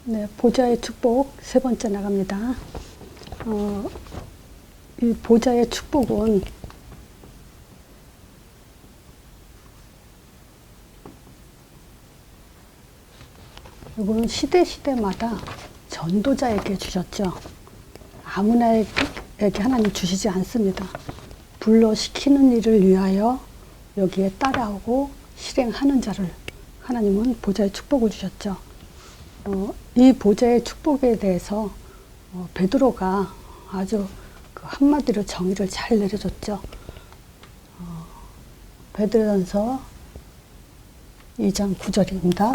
네, 보좌의 축복 세 번째 나갑니다. 이 보좌의 축복은 이거는 시대마다 전도자에게 주셨죠. 아무나에게 하나님 주시지 않습니다. 불러 시키는 일을 위하여 여기에 따라오고 실행하는 자를 하나님은 보좌의 축복을 주셨죠. 이 보좌의 축복에 대해서 베드로가 아주 그 한마디로 정의를 잘 내려줬죠. 베드로전서 2장 9절입니다.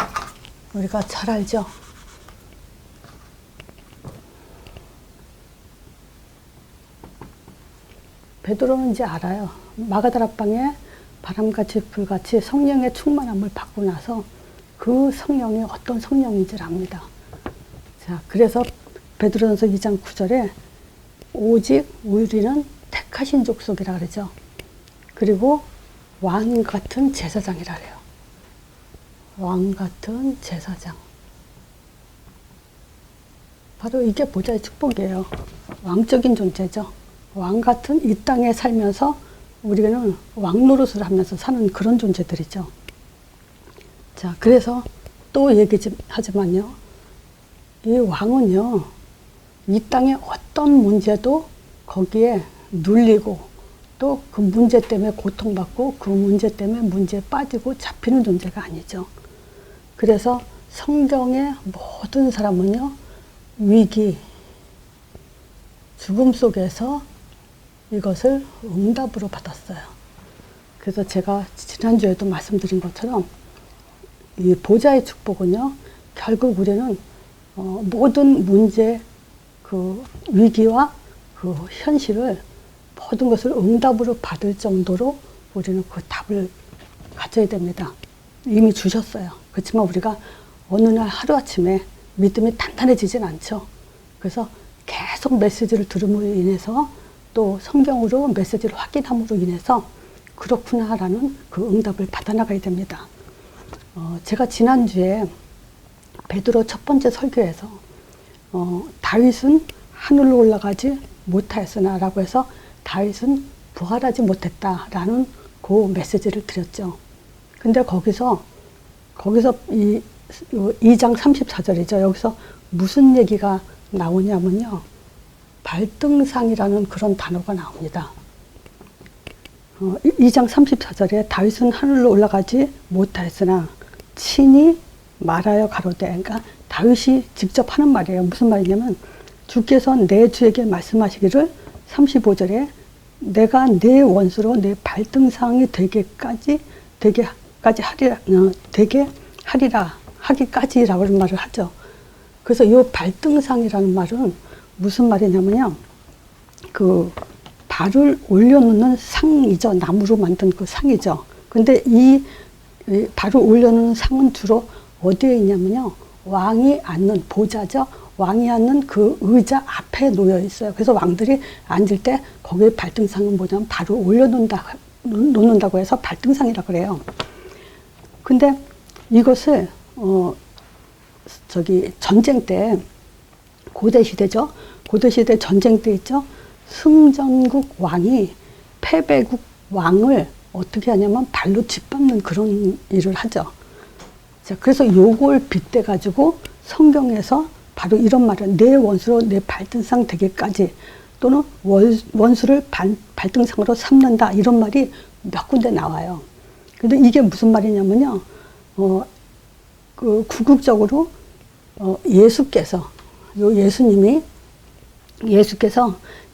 우리가 잘 알죠. 베드로는 이제 알아요. 마가다락방에 바람같이 불같이 성령의 충만함을 받고 나서 그 성령이 어떤 성령인지를 압니다. 자, 그래서 베드로전서 2장 9절에 오직 우리는 택하신 족속이라 그러죠. 그리고 왕 같은 제사장이라 그래요. 왕 같은 제사장. 바로 이게 보좌의 축복이에요. 왕적인 존재죠. 왕 같은 이 땅에 살면서 우리는 왕 노릇을 하면서 사는 그런 존재들이죠. 자, 그래서 또 얘기하지만요. 이 왕은요, 이 땅의 어떤 문제도 거기에 눌리고 또 그 문제 때문에 고통받고 그 문제 때문에 문제에 빠지고 잡히는 존재가 아니죠. 그래서 성경의 모든 사람은요, 위기, 죽음 속에서 이것을 응답으로 받았어요. 그래서 제가 지난주에도 말씀드린 것처럼 이 보좌의 축복은요, 결국 우리는 모든 문제, 그 위기와 그 현실을 모든 것을 응답으로 받을 정도로 우리는 그 답을 가져야 됩니다. 이미 주셨어요. 그렇지만 우리가 어느 날 하루아침에 믿음이 단단해지진 않죠. 그래서 계속 메시지를 들음으로 인해서 또 성경으로 메시지를 확인함으로 인해서 그렇구나라는 그 응답을 받아나가야 됩니다. 제가 지난주에 베드로 첫 번째 설교에서 다윗은 하늘로 올라가지 못하였으나 라고 해서 다윗은 부활하지 못했다라는 그 메시지를 드렸죠. 근데 거기서 이 2장 34절이죠. 여기서 무슨 얘기가 나오냐면요. 발등상이라는 그런 단어가 나옵니다. 2장 34절에 다윗은 하늘로 올라가지 못하였으나 친히 말하여 가로되, 그러니까 다윗이 직접 하는 말이에요. 무슨 말이냐면 주께서 내 주에게 말씀하시기를 35절에 내가 내 원수로 내 발등상이 되게까지 하리라 하기까지라고 하는 말을 하죠. 그래서 이 발등상이라는 말은 무슨 말이냐면요. 그 발을 올려놓는 상이죠. 나무로 만든 그 상이죠. 근데 이 발을 올려놓는 상은 주로 어디에 있냐면요. 왕이 앉는 보좌죠. 왕이 앉는 그 의자 앞에 놓여 있어요. 그래서 왕들이 앉을 때 거기에 발등상은 뭐냐면 발을 놓는다고 해서 발등상이라고 그래요. 근데 이것을 전쟁 때 고대 시대죠. 고대 시대 전쟁 때 있죠. 승전국 왕이 패배국 왕을 어떻게 하냐면 발로 짓밟는 그런 일을 하죠. 자, 그래서 요걸 빗대 가지고 성경에서 바로 이런 말을 내 원수로 내 발등상 되기까지 또는 원수를 발등상으로 삼는다 이런 말이 몇 군데 나와요. 근데 이게 무슨 말이냐면요. 그 궁극적으로 예수께서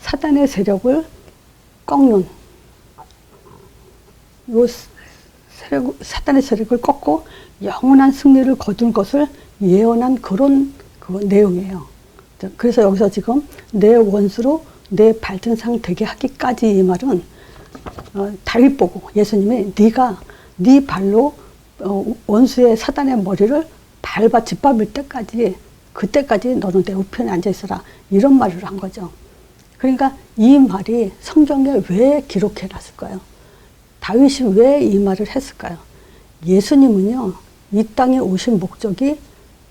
사단의 세력을 꺾는 사단의 세력을 꺾고 영원한 승리를 거둘 것을 예언한 그런 그 내용이에요. 그래서 여기서 지금 내 원수로 내 발등상 되게 하기까지 이 말은 다윗 보고 예수님이 네가 네 발로 원수의 사단의 머리를 밟아 짓밟을 때까지 그때까지 너는 내 우편에 앉아 있어라 이런 말을 한 거죠. 그러니까 이 말이 성경에 왜 기록해 놨을까요? 다윗이 왜 이 말을 했을까요? 예수님은요 이 땅에 오신 목적이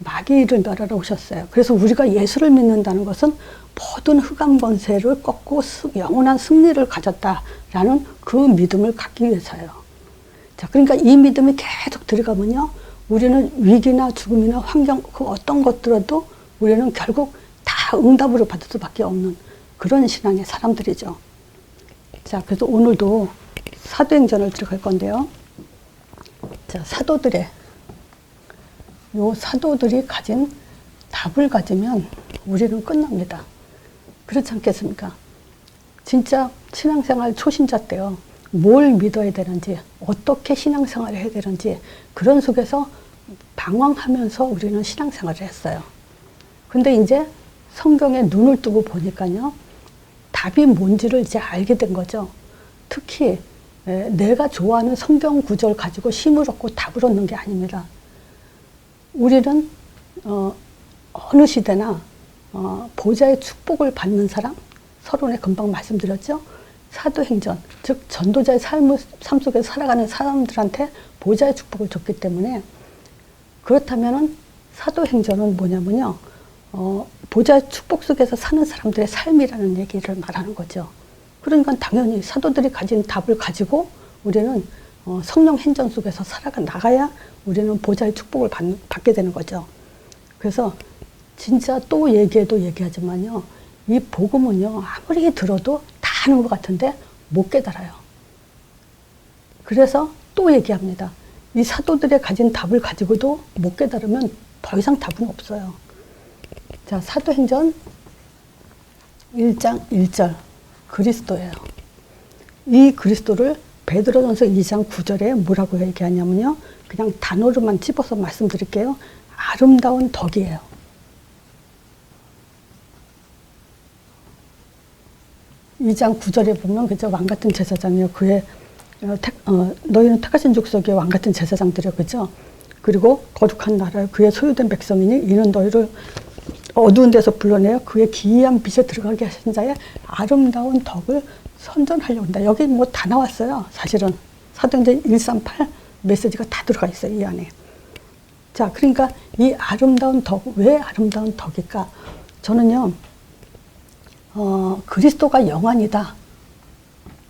마귀를 멸하러 오셨어요. 그래서 우리가 예수를 믿는다는 것은 모든 흑암 권세를 꺾고 영원한 승리를 가졌다라는 그 믿음을 갖기 위해서예요. 자, 그러니까 이 믿음이 계속 들어가면요, 우리는 위기나 죽음이나 환경 그 어떤 것들어도 우리는 결국 다 응답으로 받을 수밖에 없는 그런 신앙의 사람들이죠. 자, 그래서 오늘도 사도행전을 들어갈 건데요. 자, 사도들이 가진 답을 가지면 우리는 끝납니다. 그렇지 않겠습니까? 진짜 신앙생활 초신자 때요, 뭘 믿어야 되는지, 어떻게 신앙생활을 해야 되는지, 그런 속에서 방황하면서 우리는 신앙생활을 했어요. 근데 이제 성경에 눈을 뜨고 보니까요, 답이 뭔지를 이제 알게 된 거죠. 특히 내가 좋아하는 성경 구절 가지고 힘을 얻고 답을 얻는 게 아닙니다. 우리는 어느 시대나 보좌의 축복을 받는 사람, 서론에 금방 말씀드렸죠. 사도행전, 즉 전도자의 삶 속에서 살아가는 사람들한테 보좌의 축복을 줬기 때문에, 그렇다면은 사도행전은 뭐냐면요, 보좌의 축복 속에서 사는 사람들의 삶이라는 얘기를 말하는 거죠. 그러니까 당연히 사도들이 가진 답을 가지고 우리는 성령 행전 속에서 살아가 나가야 우리는 보좌의 축복을 받게 되는 거죠. 그래서 진짜 또 얘기해도 얘기하지만요, 이 복음은요, 아무리 들어도 다 아는 것 같은데 못 깨달아요. 그래서 또 얘기합니다. 이 사도들의 가진 답을 가지고도 못 깨달으면 더 이상 답은 없어요. 자, 사도행전 1장 1절 그리스도예요. 이 그리스도를 베드로전서 2장 9절에 뭐라고 얘기하냐면요, 그냥 단어로만 찝어서 말씀드릴게요. 아름다운 덕이에요. 이 장 9절에 보면 그저 왕같은 제사장이요, 그의 너희는 택하신 족속의 왕같은 제사장들이요, 그죠? 그리고 거룩한 나라 그의 소유된 백성이니 이는 너희를 어두운 데서 불러내어 그의 기이한 빛에 들어가게 하신 자의 아름다운 덕을 선전하려고 한다. 여기 뭐 다 나왔어요. 사실은 사도행전 138 메시지가 다 들어가 있어요, 이 안에. 자, 그러니까 이 아름다운 덕, 왜 아름다운 덕일까? 저는요, 그리스도가 영안이다,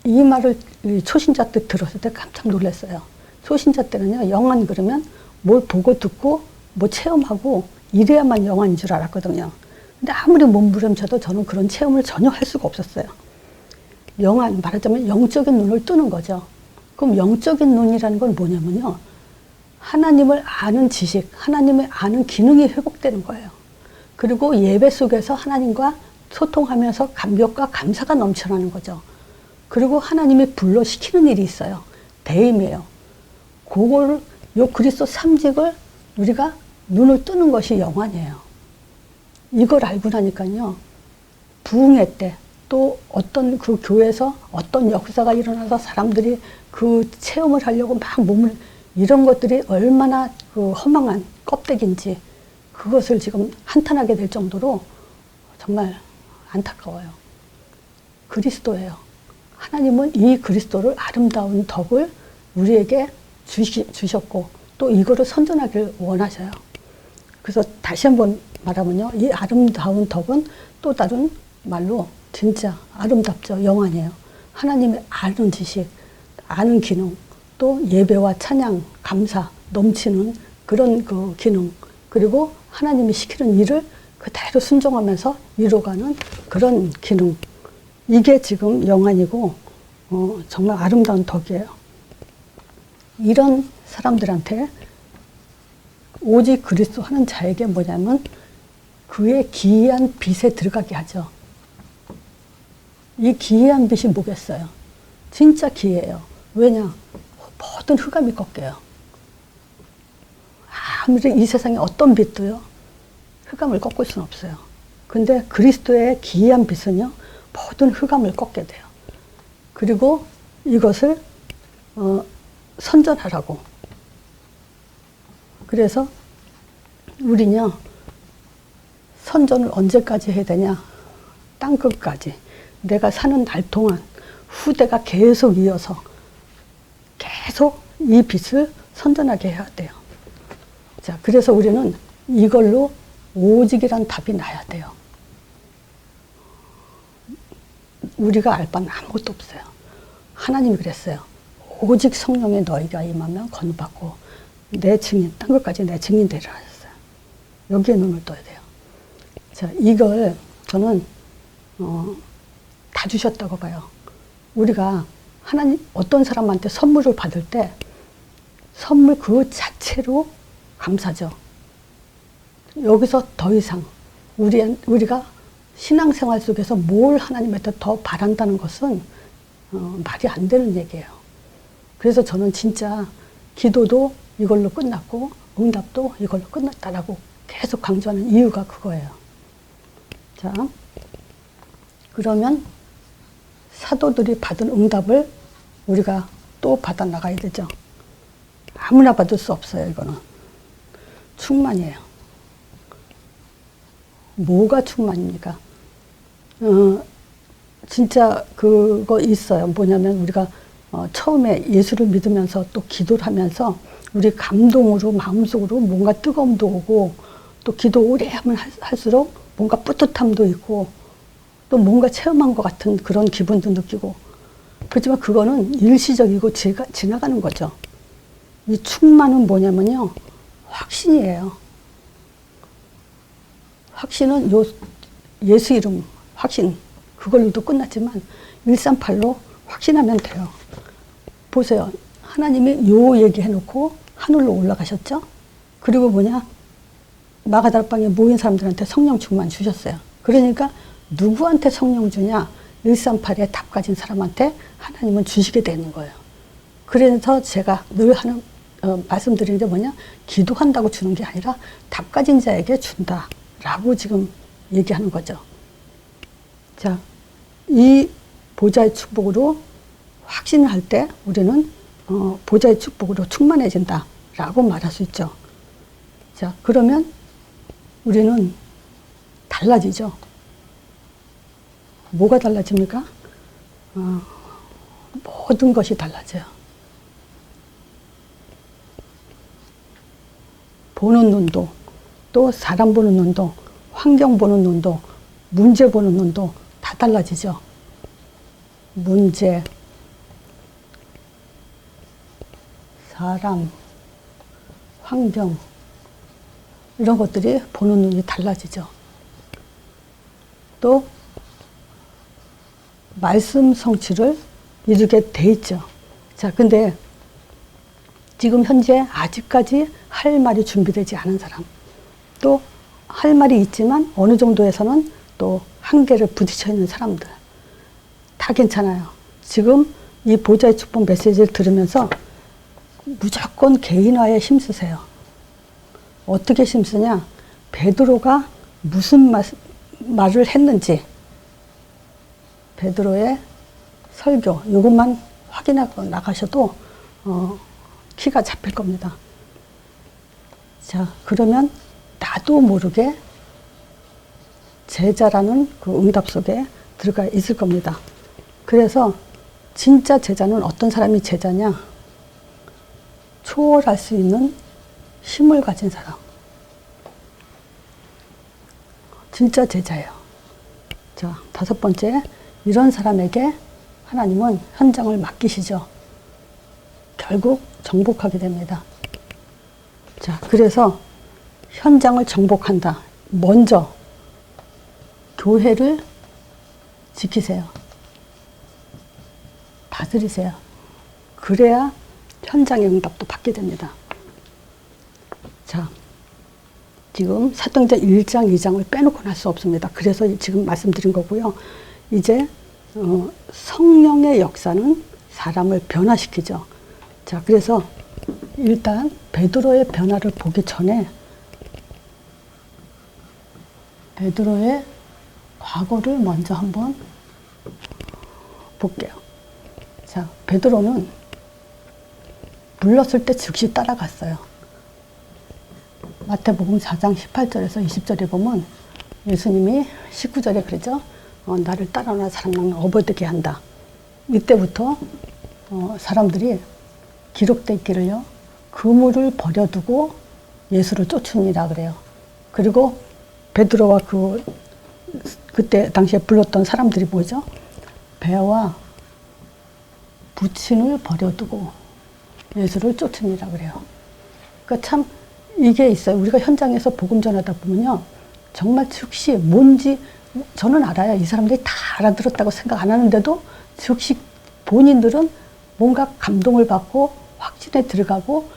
이 말을 초신자 때 들었을 때 깜짝 놀랐어요. 초신자 때는요, 영안 그러면 뭘 보고 듣고 뭐 체험하고 이래야만 영안인 줄 알았거든요. 근데 아무리 몸부림쳐도 저는 그런 체험을 전혀 할 수가 없었어요. 영안, 말하자면 영적인 눈을 뜨는 거죠. 그럼 영적인 눈이라는 건 뭐냐면요, 하나님을 아는 지식, 하나님을 아는 기능이 회복되는 거예요. 그리고 예배 속에서 하나님과 소통하면서 감격과 감사가 넘쳐나는 거죠. 그리고 하나님이 불러시키는 일이 있어요. 대임이에요. 그걸, 요 그리스도 삼직을 우리가 눈을 뜨는 것이 영안이에요. 이걸 알고 나니까요, 부흥회 때 또 어떤 그 교회에서 어떤 역사가 일어나서 사람들이 그 체험을 하려고 막 몸을, 이런 것들이 얼마나 그 허망한 껍데기인지 그것을 지금 한탄하게 될 정도로 정말 안타까워요. 그리스도예요. 하나님은 이 그리스도를, 아름다운 덕을 우리에게 주셨고 또 이거를 선전하길 원하셔요. 그래서 다시 한번 말하면요, 이 아름다운 덕은 또 다른 말로 진짜 아름답죠. 영안이에요. 하나님의 아는 지식, 아는 기능, 또 예배와 찬양, 감사 넘치는 그런 그 기능, 그리고 하나님이 시키는 일을 그대로 순종하면서 이루어가는 그런 기능, 이게 지금 영안이고 정말 아름다운 덕이에요. 이런 사람들한테 오직 그리스도 하는 자에게 뭐냐면 그의 기이한 빛에 들어가게 하죠. 이 기이한 빛이 뭐겠어요? 진짜 기이해요. 왜냐? 모든 흑암이 꺾여요. 아무리 이 세상에 어떤 빛도요, 흑암을 꺾을 수는 없어요. 근데 그리스도의 기이한 빛은요, 모든 흑암을 꺾게 돼요. 그리고 이것을 선전하라고. 그래서 우리는요, 선전을 언제까지 해야 되냐? 땅끝까지. 내가 사는 날 동안 후대가 계속 이어서 계속 이 빛을 선전하게 해야 돼요. 자, 그래서 우리는 이걸로 오직이란 답이 나야 돼요. 우리가 알 바는 아무것도 없어요. 하나님이 그랬어요. 오직 성령의 너희가 임하면 건받고 내 증인, 딴 것까지 내 증인 되리라 하셨어요. 여기에 눈을 떠야 돼요. 자, 이걸 저는 다 주셨다고 봐요. 우리가 하나님, 어떤 사람한테 선물을 받을 때 선물 그 자체로 감사죠. 여기서 더 이상 우리가 신앙생활 속에서 뭘 하나님한테 더 바란다는 것은 말이 안 되는 얘기예요. 그래서 저는 진짜 기도도 이걸로 끝났고 응답도 이걸로 끝났다라고 계속 강조하는 이유가 그거예요. 자, 그러면 사도들이 받은 응답을 우리가 또 받아 나가야 되죠. 아무나 받을 수 없어요. 이거는 충만이에요. 뭐가 충만입니까? 진짜 그거 있어요. 뭐냐면 우리가 처음에 예수를 믿으면서 또 기도를 하면서 우리 감동으로 마음속으로 뭔가 뜨거움도 오고 또 기도 오래 하면 할수록 뭔가 뿌듯함도 있고 또 뭔가 체험한 것 같은 그런 기분도 느끼고, 그렇지만 그거는 일시적이고 지나가는 거죠. 이 충만은 뭐냐면요, 확신이에요. 확신은 예수 이름 확신, 그걸로도 끝났지만 138로 확신하면 돼요. 보세요. 하나님이 요 얘기 해놓고 하늘로 올라가셨죠? 그리고 뭐냐? 마가다락방에 모인 사람들한테 성령 충만 주셨어요. 그러니까 누구한테 성령 주냐? 138에 답 가진 사람한테 하나님은 주시게 되는 거예요. 그래서 제가 늘 하는 말씀드리는 게 뭐냐? 기도한다고 주는 게 아니라 답 가진 자에게 준다라고 지금 얘기하는 거죠. 자, 이 보좌의 축복으로 확신을 할 때 우리는 보좌의 축복으로 충만해진다라고 말할 수 있죠. 자, 그러면 우리는 달라지죠. 뭐가 달라집니까? 모든 것이 달라져요. 보는 눈도, 또 사람 보는 눈도, 환경 보는 눈도, 문제 보는 눈도 다 달라지죠. 문제, 사람, 환경, 이런 것들이 보는 눈이 달라지죠. 또 말씀 성취를 이루게 돼 있죠. 자, 근데 지금 현재 아직까지 할 말이 준비되지 않은 사람, 또 할 말이 있지만 어느 정도에서는 또 한계를 부딪혀 있는 사람들 다 괜찮아요. 지금 이 보좌의 축복 메시지를 들으면서 무조건 개인화에 힘쓰세요. 어떻게 힘쓰냐? 베드로가 무슨 말을 했는지, 베드로의 설교, 이것만 확인하고 나가셔도 키가 잡힐 겁니다. 자, 그러면 나도 모르게 제자라는 그 응답 속에 들어가 있을 겁니다. 그래서 진짜 제자는 어떤 사람이 제자냐? 초월할 수 있는 힘을 가진 사람. 진짜 제자예요. 자, 5번째, 이런 사람에게 하나님은 현장을 맡기시죠. 결국 정복하게 됩니다. 자, 그래서 현장을 정복한다. 먼저 교회를 지키세요. 다스리세요. 그래야 현장의 응답도 받게 됩니다. 자, 지금 사도행전 1장, 2장을 빼놓고는 할 수 없습니다. 그래서 지금 말씀드린 거고요. 이제 성령의 역사는 사람을 변화시키죠. 자, 그래서 일단 베드로의 변화를 보기 전에 베드로의 과거를 먼저 한번 볼게요. 자, 베드로는 불렀을 때 즉시 따라갔어요. 마태복음 4장 18절에서 20절에 보면 예수님이 19절에 그러죠. 나를 따라오는 사람은 업어되게 한다. 이때부터 사람들이 기록되어 있기를요. 그물을 버려두고 예수를 쫓으니라 그래요. 그리고 베드로와 그때 당시에 불렀던 사람들이 뭐죠? 배와 부친을 버려두고 예수를 쫓으니라 그래요. 그러니까 참 이게 있어요. 우리가 현장에서 복음 전하다 보면요. 정말 즉시 뭔지 저는 알아요. 이 사람들이 다 알아들었다고 생각 안 하는데도 즉시 본인들은 뭔가 감동을 받고 확신에 들어가고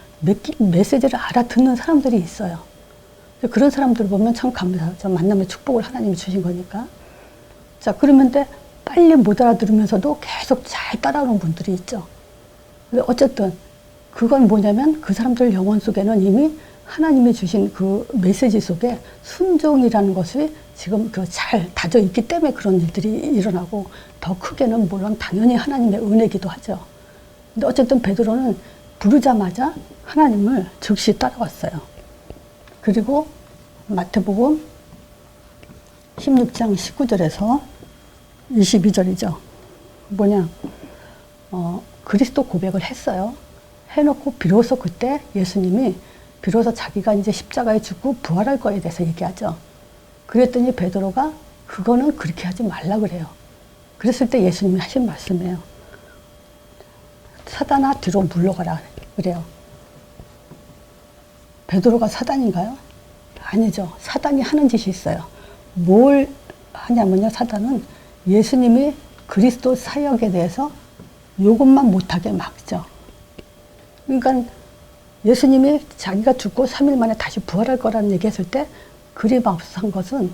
메시지를 알아듣는 사람들이 있어요. 그런 사람들을 보면 참 감사하죠. 만남의 축복을 하나님이 주신 거니까. 자, 그러는데 빨리 못 알아들으면서도 계속 잘 따라오는 분들이 있죠. 근데 어쨌든 그건 뭐냐면 그 사람들 영혼 속에는 이미 하나님이 주신 그 메시지 속에 순종이라는 것이 지금 잘 다져 있기 때문에 그런 일들이 일어나고, 더 크게는 물론 당연히 하나님의 은혜기도 하죠. 근데 어쨌든 베드로는 부르자마자 하나님을 즉시 따라왔어요. 그리고 마태복음 16장 19절에서 22절이죠. 뭐냐, 그리스도 고백을 했어요. 해놓고 비로소 그때 예수님이 비로소 자기가 이제 십자가에 죽고 부활할 거에 대해서 얘기하죠. 그랬더니 베드로가 그거는 그렇게 하지 말라 그래요. 그랬을 때 예수님이 하신 말씀이에요. 사단아 뒤로 물러가라 그래요. 베드로가 사단인가요? 아니죠. 사단이 하는 짓이 있어요. 뭘 하냐면요. 사단은 예수님이 그리스도 사역에 대해서 이것만 못하게 막죠. 그러니까 예수님이 자기가 죽고 3일 만에 다시 부활할 거라는 얘기했을 때 그리 막상 것은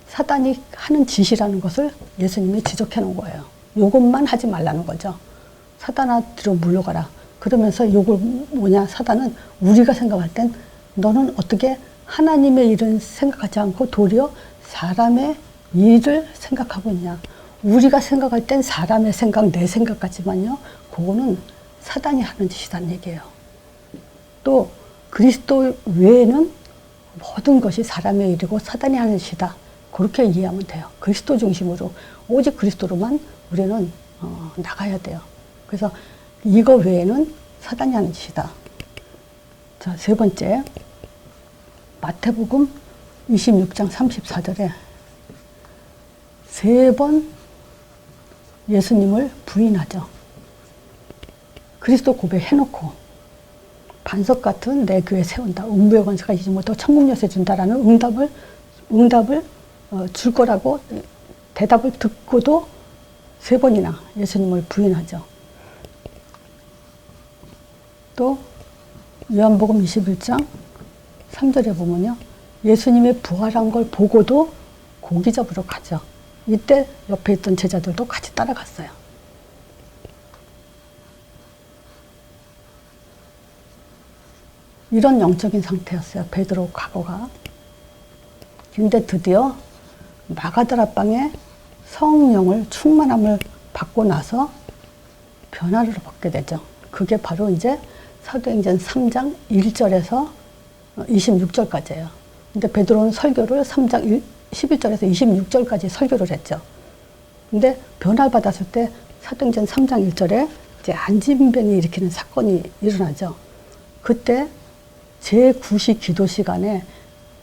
사단이 하는 짓이라는 것을 예수님이 지적해 놓은 거예요. 이것만 하지 말라는 거죠. 사단아 뒤로 물러가라. 그러면서 요걸 뭐냐, 사단은 우리가 생각할 땐 너는 어떻게 하나님의 일은 생각하지 않고 도리어 사람의 일을 생각하고 있냐. 우리가 생각할 땐 사람의 생각, 내 생각 같지만요. 그거는 사단이 하는 짓이라는 얘기예요. 또 그리스도 외에는 모든 것이 사람의 일이고 사단이 하는 짓이다. 그렇게 이해하면 돼요. 그리스도 중심으로, 오직 그리스도로만 우리는 나가야 돼요. 그래서 이거 외에는 사단이 하는 짓이다. 자, 세 번째, 마태복음 26장 34절에 세 번 예수님을 부인하죠. 그리스도 고백해놓고 반석 같은 내 교회 세운다. 음부의 권세가 이지 못하고 천국 열쇠 준다라는 응답을 줄 거라고 대답을 듣고도 세 번이나 예수님을 부인하죠. 또 요한복음 21장 3절에 보면요. 예수님이 부활한 걸 보고도 고기 잡으러 가죠. 이때 옆에 있던 제자들도 같이 따라갔어요. 이런 영적인 상태였어요. 베드로 과거가. 근데 드디어 마가다라방에 성령을 충만함을 받고 나서 변화를 받게 되죠. 그게 바로 이제 사도행전 3장 1절에서 26절까지예요. 근데 베드로는 설교를 3장 11절에서 26절까지 설교를 했죠. 근데 변화를 받았을 때 사도행전 3장 1절에 이제 안진뱅이 일으키는 사건이 일어나죠. 그때 제9시 기도 시간에,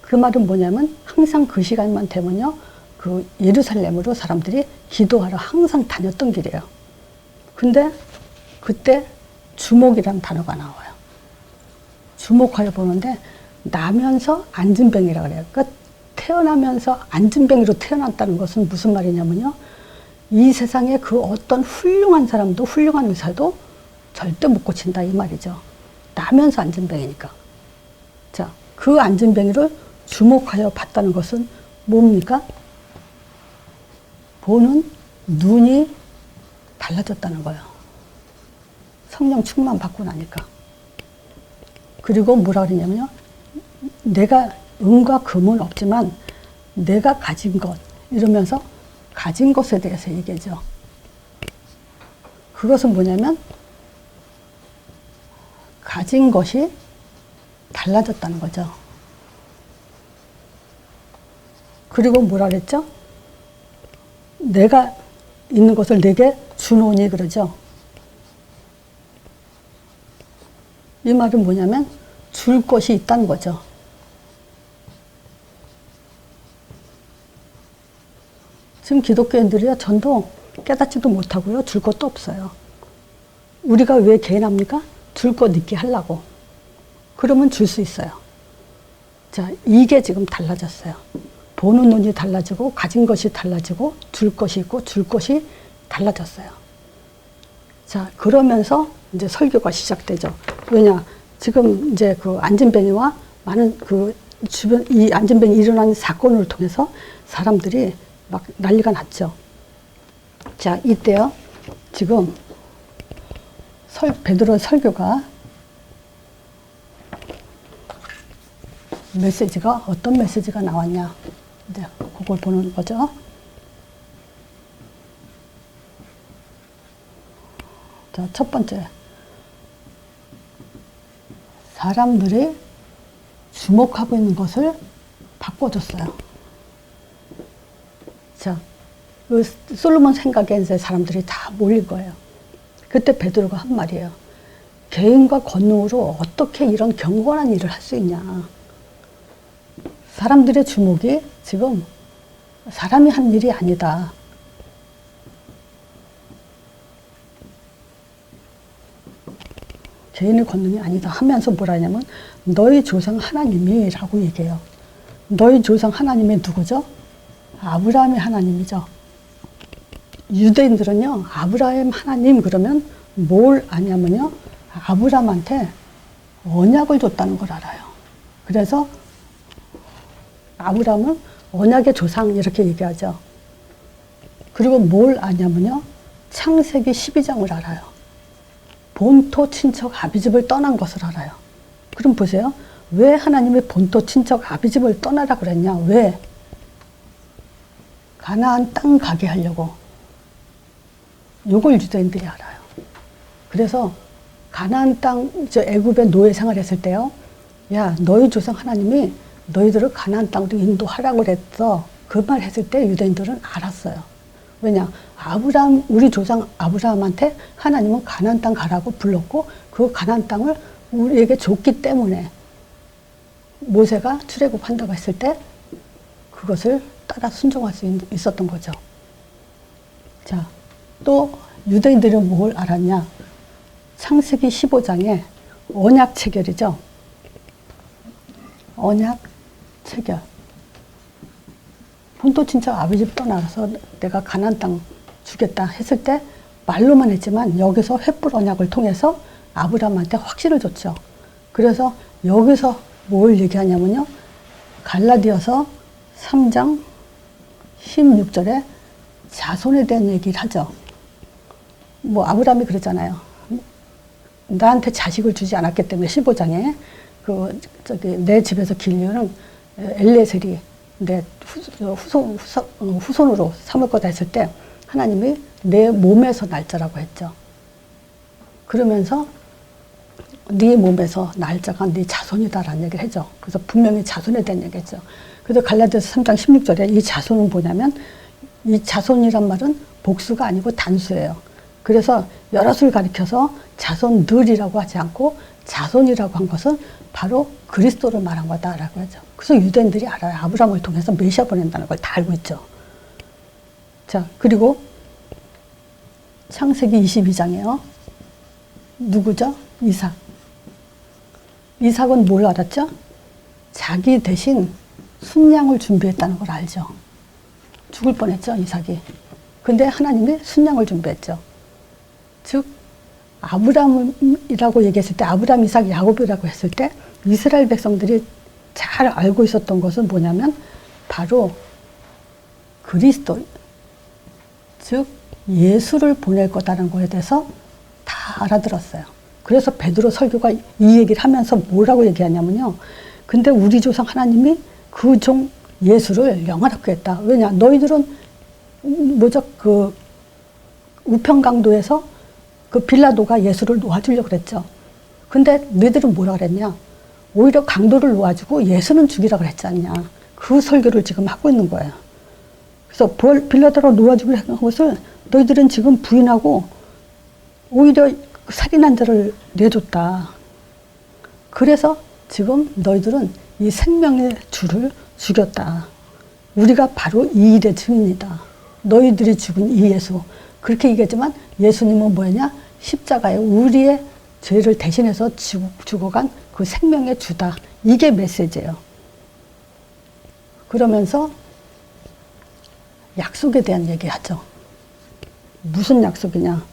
그 말은 뭐냐면 항상 그 시간만 되면요, 그 예루살렘으로 사람들이 기도하러 항상 다녔던 길이에요. 근데 그때 주목이라는 단어가 나와요. 주목하여 보는데 나면서 안진뱅이라 그래요. 그러니까 태어나면서 안진뱅이로 태어났다는 것은 무슨 말이냐면요, 이 세상에 그 어떤 훌륭한 사람도, 훌륭한 의사도 절대 못 고친다 이 말이죠. 나면서 안진뱅이니까. 자, 그 안진뱅이를 주목하여 봤다는 것은 뭡니까? 보는 눈이 달라졌다는 거예요. 성령 충만 받고 나니까. 그리고 뭐라 그러냐면요, 내가 은과 금은 없지만 내가 가진 것, 이러면서 가진 것에 대해서 얘기하죠. 그것은 뭐냐면 가진 것이 달라졌다는 거죠. 그리고 뭐라 그랬죠? 내가 있는 것을 내게 주노니 그러죠. 이 말은 뭐냐면 줄 것이 있다는 거죠. 지금 기독교인들이요, 전도 깨닫지도 못하고요, 줄 것도 없어요. 우리가 왜 개인합니까? 줄 것 있게 하려고. 그러면 줄 수 있어요. 자, 이게 지금 달라졌어요. 보는 눈이 달라지고, 가진 것이 달라지고, 줄 것이 있고, 줄 것이 달라졌어요. 자, 그러면서 이제 설교가 시작되죠. 왜냐, 지금 이제 그 안진뱅이와 많은 그 주변, 이 안진뱅이 일어난 사건을 통해서 사람들이 막 난리가 났죠. 자, 이때요, 지금 베드로 설교가 메시지가 어떤 메시지가 나왔냐, 이제 그걸 보는 거죠. 자, 첫 번째, 사람들이 주목하고 있는 것을 바꿔줬어요. 자, 그 솔로몬 생각에 이제 사람들이 다 몰릴 거예요. 그때 베드로가 한 말이에요. 개인과 권능으로 어떻게 이런 경건한 일을 할 수 있냐. 사람들의 주목이 지금 사람이 한 일이 아니다. 개인의 권능이 아니다 하면서 뭐라 하냐면 너희 조상 하나님이 라고 얘기해요. 너희 조상 하나님이 누구죠? 아브라함의 하나님이죠. 유대인들은요, 아브라함 하나님 그러면 뭘 아냐면요, 아브라함한테 언약을 줬다는 걸 알아요. 그래서 아브라함은 언약의 조상 이렇게 얘기하죠. 그리고 뭘 아냐면요, 창세기 12장을 알아요. 본토 친척 아비집을 떠난 것을 알아요. 그럼 보세요. 왜 하나님이 본토 친척 아비집을 떠나라 그랬냐? 왜? 가나안 땅 가게 하려고. 요걸 유대인들이 알아요. 그래서 가나안 땅, 애굽에 노예 생활했을 때요, 야, 너희 조상 하나님이 너희들을 가나안 땅으로 인도하라고 그랬어. 그 말 했을 때 유대인들은 알았어요. 왜냐? 아브라함, 우리 조상 아브라함한테 하나님은 가나안 땅 가라고 불렀고, 그 가나안 땅을 우리에게 줬기 때문에 모세가 출애굽한다고 했을 때 그것을 따라 순종할 수 있었던 거죠. 자, 또 유대인들은 뭘 알았냐? 창세기 15장에 언약 체결이죠. 언약 체결. 본토 친척 아버지 떠나서 내가 가나안 땅 주겠다 했을 때 말로만 했지만 여기서 횃불 언약을 통해서 아브라함한테 확신을 줬죠. 그래서 여기서 뭘 얘기하냐면요, 갈라디아서 3장 16절에 자손에 대한 얘기를 하죠. 뭐 아브라함이 그랬잖아요. 나한테 자식을 주지 않았기 때문에 15장에 내 집에서 길류는 엘리에셀이 내 후손으로 삼을 거다 했을 때 하나님이 내 몸에서 날짜라고 했죠. 그러면서 네 몸에서 날짜가 네 자손이다라는 얘기를 하죠. 그래서 분명히 자손에 대한 얘기했죠. 그래서 갈라디아서 3장 16절에 이 자손은 뭐냐면, 이 자손이란 말은 복수가 아니고 단수예요. 그래서 여럿을 가리켜서 자손들이라고 하지 않고 자손이라고 한 것은 바로 그리스도를 말한 거다라고 하죠. 그래서 유대인들이 알아요. 아브라함을 통해서 메시아 보낸다는 걸 다 알고 있죠. 자, 그리고 창세기 22장에요. 누구죠? 이삭. 이삭은 뭘 알았죠? 자기 대신 순양을 준비했다는 걸 알죠. 죽을 뻔했죠, 이삭이. 근데 하나님이 순양을 준비했죠. 즉 아브라함이라고 얘기했을 때, 아브라함, 이삭, 야곱이라고 했을 때 이스라엘 백성들이 잘 알고 있었던 것은 뭐냐면 바로 그리스도, 즉 예수를 보낼 거다라는 거에 대해서 다 알아들었어요. 그래서 베드로 설교가 이 얘기를 하면서 뭐라고 얘기하냐면요, 근데 우리 조상 하나님이 그 종 예수를 영화롭게 했다. 왜냐? 너희들은 그 우평강도에서 그 빌라도가 예수를 놓아주려고 그랬죠. 근데 너희들은 뭐라 그랬냐? 오히려 강도를 놓아주고 예수는 죽이라고 그랬지 않냐. 그 설교를 지금 하고 있는 거예요. 그래서 빌라도로 놓아주기로 한 것을 너희들은 지금 부인하고 오히려 살인한 자를 내줬다. 그래서 지금 너희들은 이 생명의 주를 죽였다. 우리가 바로 이 일의 증인이다. 너희들이 죽은 이 예수. 그렇게 얘기했지만 예수님은 뭐였냐? 십자가에 우리의 죄를 대신해서 죽어간 그 생명의 주다. 이게 메시지예요. 그러면서 약속에 대한 얘기하죠. 무슨 약속이냐?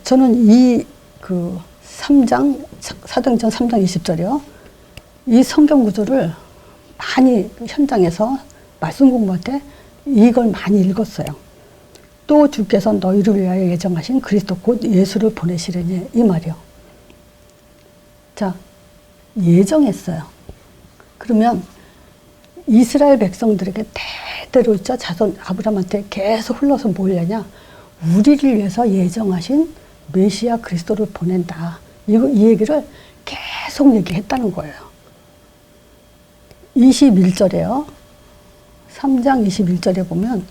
저는 3장, 사도행전 3장 20절이요. 이 성경 구조를 많이 현장에서 말씀 공부할 때 이걸 많이 읽었어요. 또 주께서 너희를 위하여 예정하신 그리스도 곧 예수를 보내시려니, 이 말이요. 자, 예정했어요. 그러면 이스라엘 백성들에게 대대로 있죠. 자손 아브라함한테 계속 흘러서 뭘 하냐? 우리를 위해서 예정하신 메시아 그리스도를 보낸다. 이 얘기를 계속 얘기했다는 거예요. 21절에요. 3장 21절에 보면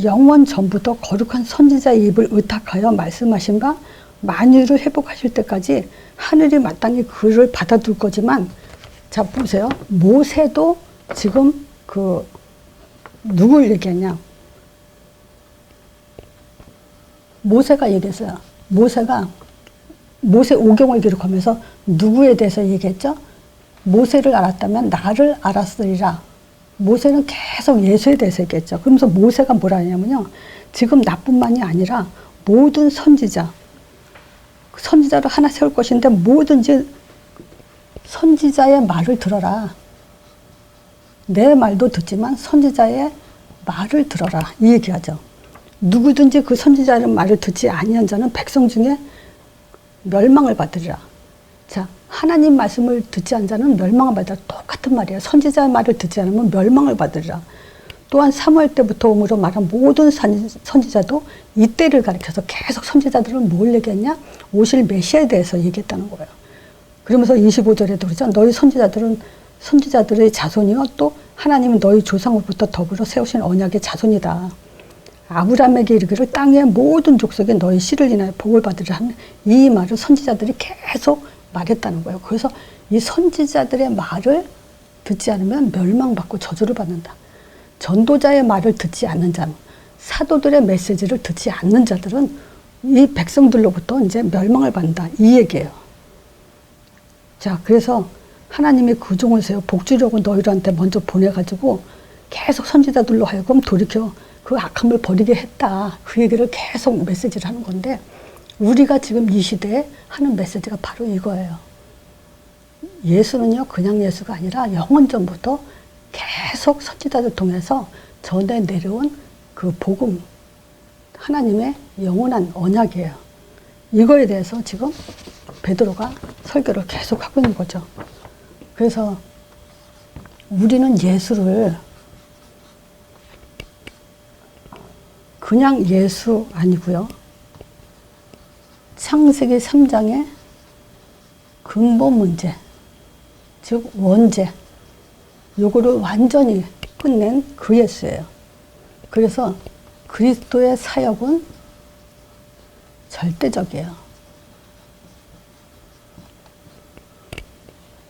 영원 전부터 거룩한 선지자의 입을 의탁하여 말씀하신 바 만유를 회복하실 때까지 하늘이 마땅히 그를 받아둘 거지만, 자 보세요. 모세도 지금 누굴 얘기하냐? 모세가 얘기했어요. 모세 오경을 기록하면서 누구에 대해서 얘기했죠? 모세를 알았다면 나를 알았으리라. 모세는 계속 예수에 대해서 얘기했죠. 그러면서 모세가 뭐라 하냐면요. 지금 나뿐만이 아니라 모든 선지자를 하나 세울 것인데 뭐든지 선지자의 말을 들어라. 내 말도 듣지만 선지자의 말을 들어라. 이 얘기하죠. 누구든지 그 선지자의 말을 듣지 아니한 자는 백성 중에 멸망을 받으리라. 자, 하나님 말씀을 듣지 않은 자는 멸망을 받으리라. 똑같은 말이에요. 선지자의 말을 듣지 않으면 멸망을 받으리라. 또한 사무엘 때부터 om으로 말한 모든 선지자도 이때를 가리켜서 계속 선지자들은 뭘 얘기했냐? 오실 메시아에 대해서 얘기했다는 거예요. 그러면서 25절에도 그러죠. 너희 선지자들의 자손이요. 또 하나님은 너희 조상으로부터 더불어 세우신 언약의 자손이다. 아브라함에게 이르기를 땅의 모든 족속에 너희 씨를 인하여 복을 받으리라 하는 이 말을 선지자들이 계속 말했다는 거예요. 그래서 이 선지자들의 말을 듣지 않으면 멸망받고 저주를 받는다. 전도자의 말을 듣지 않는 자, 사도들의 메시지를 듣지 않는 자들은 이 백성들로부터 이제 멸망을 받는다. 이 얘기예요. 자, 그래서 하나님이 그 종을 세워 복주려고 너희들한테 먼저 보내가지고 계속 선지자들로 하여금 돌이켜 그 악함을 버리게 했다. 그 얘기를 계속 메시지를 하는 건데, 우리가 지금 이 시대에 하는 메시지가 바로 이거예요. 예수는요, 그냥 예수가 아니라 영원 전부터 계속 선지자들 통해서 전해 내려온 그 복음, 하나님의 영원한 언약이에요. 이거에 대해서 지금 베드로가 설교를 계속 하고 있는 거죠. 그래서 우리는 예수를 그냥 예수 아니고요. 창세기 3장의 근본 문제, 즉 원죄, 요거를 완전히 끝낸 그 예수예요. 그래서 그리스도의 사역은 절대적이에요.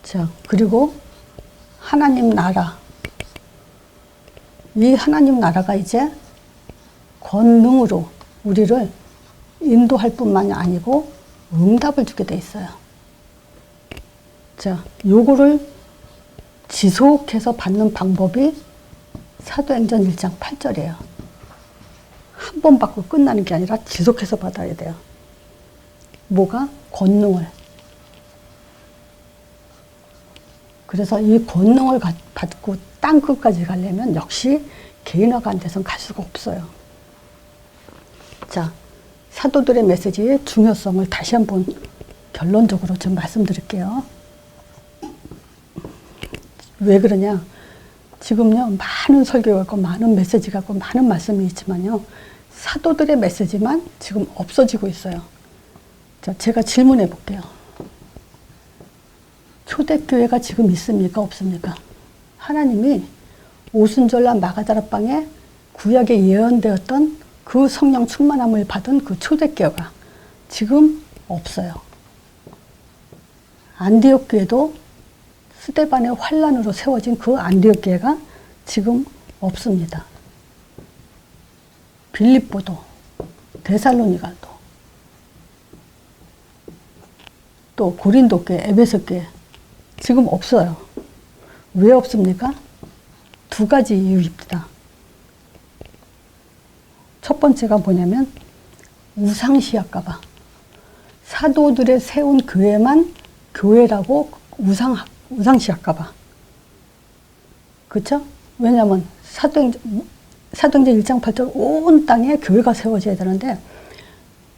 자, 그리고 하나님 나라. 이 하나님 나라가 이제 권능으로 우리를 인도할 뿐만이 아니고 응답을 주게 돼 있어요. 자, 요거를 지속해서 받는 방법이 사도행전 1장 8절이에요. 한 번 받고 끝나는 게 아니라 지속해서 받아야 돼요. 뭐가? 권능을. 그래서 이 권능을 받고 땅 끝까지 가려면 역시 개인화가 안 돼서는 갈 수가 없어요. 자, 사도들의 메시지의 중요성을 다시 한번 결론적으로 좀 말씀드릴게요. 왜 그러냐? 지금요, 많은 설교가 있고, 많은 메시지가 있고, 많은 말씀이 있지만요, 사도들의 메시지만 지금 없어지고 있어요. 자, 제가 질문해 볼게요. 초대교회가 지금 있습니까? 없습니까? 하나님이 오순절날 마가다락방에 구약에 예언되었던 그 성령 충만함을 받은 그 초대교회가 지금 없어요. 안디옥 교회도 스데반의 환란으로 세워진 그 안디옥 교회가 지금 없습니다. 빌립보도, 데살로니가도, 또 고린도교회, 에베소교회 지금 없어요. 왜 없습니까? 두 가지 이유입니다. 첫 번째가 뭐냐면 우상시할까봐. 사도들의 세운 교회만 교회라고 우상시할까봐. 그렇죠? 왜냐하면 사도행전 1장 8절 온 땅에 교회가 세워져야 되는데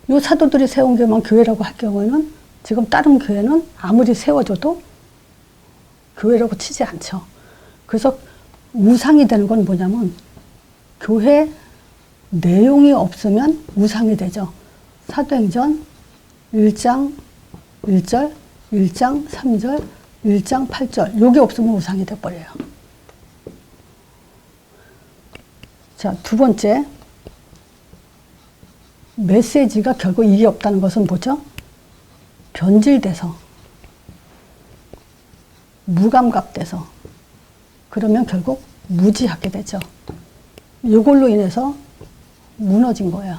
이 사도들이 세운 교회만 교회라고 할 경우에는 지금 다른 교회는 아무리 세워져도 교회라고 치지 않죠. 그래서 우상이 되는 건 뭐냐면 교회 내용이 없으면 우상이 되죠. 사도행전 1장 1절, 1장 3절, 1장 8절 요게 없으면 우상이 돼버려요. 자, 두 번째 메시지가 결국 이게 없다는 것은 뭐죠? 변질돼서 무감각돼서 그러면 결국 무지하게 되죠. 이걸로 인해서 무너진 거예요.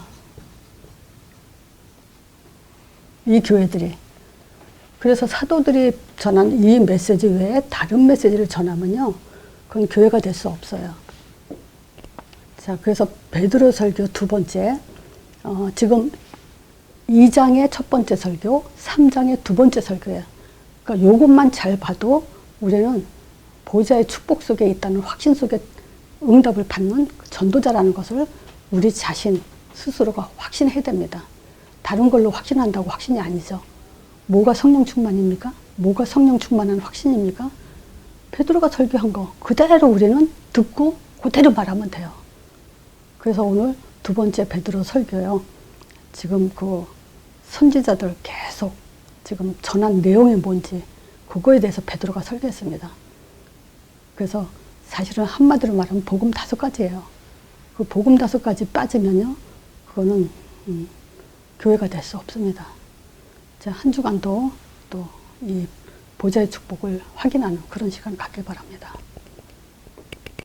이 교회들이. 그래서 사도들이 전한 이 메시지 외에 다른 메시지를 전하면요, 그건 교회가 될 수 없어요. 자, 그래서 베드로 설교 두 번째, 지금 2장의 첫 번째 설교, 3장의 두 번째 설교예요. 그러니까 요것만 잘 봐도 우리는 보좌의 축복 속에 있다는 확신 속에 응답을 받는 전도자라는 것을 우리 자신 스스로가 확신해야 됩니다. 다른 걸로 확신한다고 확신이 아니죠. 뭐가 성령 충만입니까? 뭐가 성령 충만한 확신입니까? 베드로가 설교한 거 그대로 우리는 듣고 그대로 말하면 돼요. 그래서 오늘 두 번째 베드로 설교요. 지금 그 선지자들 계속 지금 전한 내용이 뭔지 그거에 대해서 베드로가 설교했습니다. 그래서 사실은 한마디로 말하면 복음 5가지예요. 그 복음 5가지 빠지면요, 그거는 교회가 될 수 없습니다. 자, 한 주간도 또 이 보좌의 축복을 확인하는 그런 시간을 갖길 바랍니다.